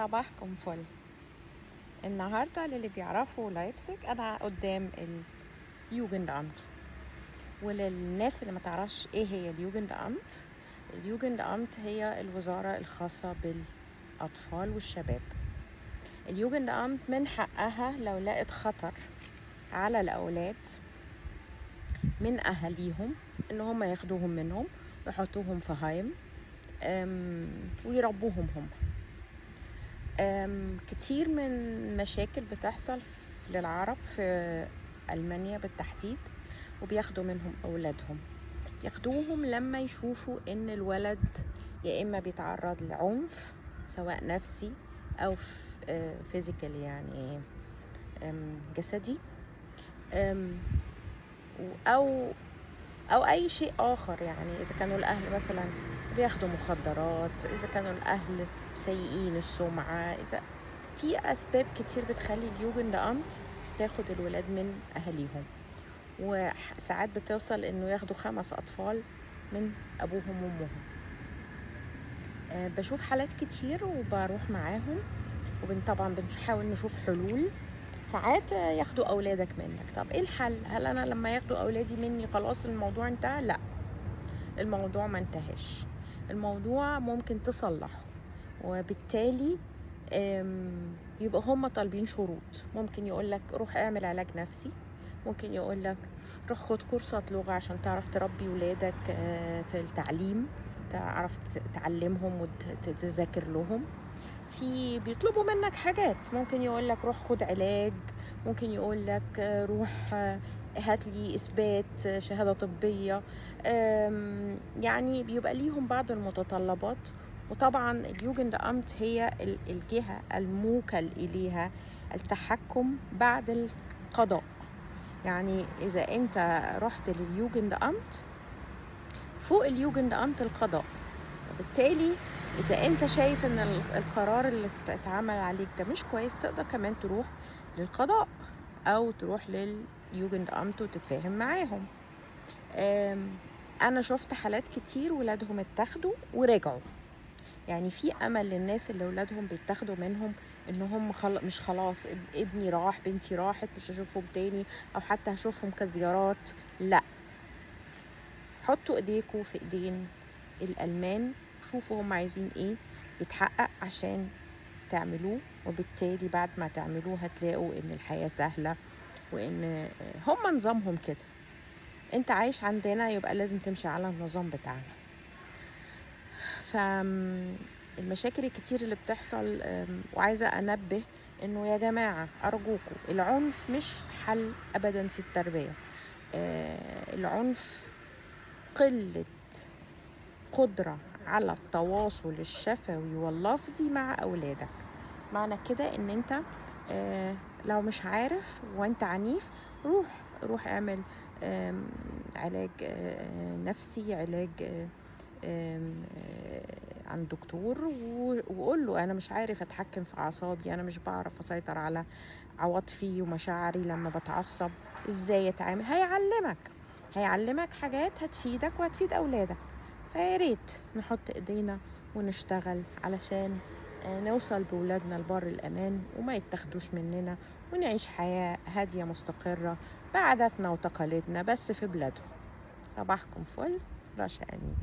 صباحكم فل. النهاردة للي بيعرفوا لايبسك أنا قدام اليوجند أمت، وللناس اللي ما تعرفش إيه هي اليوجند أمت. اليوجند أمت هي الوزارة الخاصة بالأطفال والشباب. اليوجند أمت من حقها لو لقت خطر على الأولاد من أهاليهم إن هم ياخدوهم منهم ويحطوهم في هايم ويربوهم هم. كتير من مشاكل بتحصل للعرب في ألمانيا بالتحديد، وبياخدوا منهم أولادهم، ياخدوهم لما يشوفوا إن الولد يا إما بيتعرض لعنف سواء نفسي أو فيزيكال، يعني جسدي، أو أي شيء آخر. يعني إذا كانوا الأهل مثلا بياخدوا مخدرات، إذا كانوا الأهل سيئين السمعة، إذا في أسباب كتير بتخلي اليوجند أمت تاخد الولاد من أهاليهم، وساعات بتوصل إنه ياخدوا 5 أطفال من أبوهم وأمهم. بشوف حالات كتير وبروح معاهم، طبعا بنحاول نشوف حلول. ساعات ياخدوا أولادك منك. طب إيه الحل؟ هل أنا لما ياخدوا أولادي مني خلاص الموضوع انتهى؟ لا، الموضوع ما انتهاش. الموضوع ممكن تصلحه، وبالتالي يبقى هم طالبين شروط. ممكن يقولك روح اعمل علاج نفسي، ممكن يقولك روح خد كورسات لغة عشان تعرف تربي ولادك في التعليم، تعرف تعلمهم وتذاكر لهم. في بيطلبوا منك حاجات، ممكن يقولك روح خد علاج، ممكن يقولك روح هات لي إثبات شهادة طبية. يعني بيبقى ليهم بعض المتطلبات. وطبعا اليوجند أمت هي الجهة الموكل إليها التحكم بعد القضاء. يعني إذا أنت رحت لليوجند أمت، فوق اليوجند أمت القضاء، وبالتالي إذا أنت شايف أن القرار اللي اتعمل عليك ده مش كويس، تقدر كمان تروح للقضاء أو تروح لليوجند أمت وتتفاهم معاهم. أنا شفت حالات كتير ولادهم اتاخدوا ورجعوا. يعني في أمل للناس اللي ولادهم بيتاخدوا منهم إن هم مش خلاص ابني راح بنتي راحت مش هشوفهم تاني، أو حتى هشوفهم كزيارات. لا، حطوا إيديكوا في إيدين الألمان، شوفوا هم عايزين إيه يتحقق عشان تعملوه، وبالتالي بعد ما تعملوه هتلاقوا إن الحياة سهلة، وإن هم نظامهم كده. أنت عايش عندنا يبقى لازم تمشي على النظام بتاعنا. فالمشاكل الكتير اللي بتحصل، وعايزة أنبه إنه يا جماعة أرجوكم، العنف مش حل أبدا في التربية. العنف قلة قدرة على التواصل الشفوي واللفظي مع أولادك. معنى كده إن أنت لو مش عارف وأنت عنيف، روح اعمل علاج نفسي، علاج عند دكتور، وقول له أنا مش عارف أتحكم في أعصابي، أنا مش بعرف أسيطر على عواطفي ومشاعري لما بتعصب، إزاي أتعامل. هيعلمك حاجات هتفيدك وهتفيد أولادك. فياريت نحط إيدينا ونشتغل علشان نوصل بولادنا لبر الأمان وما يتاخدوش مننا، ونعيش حياة هادية مستقرة بعاداتنا وتقاليدنا بس في بلادهم. صباحكم فل. رشا أمين.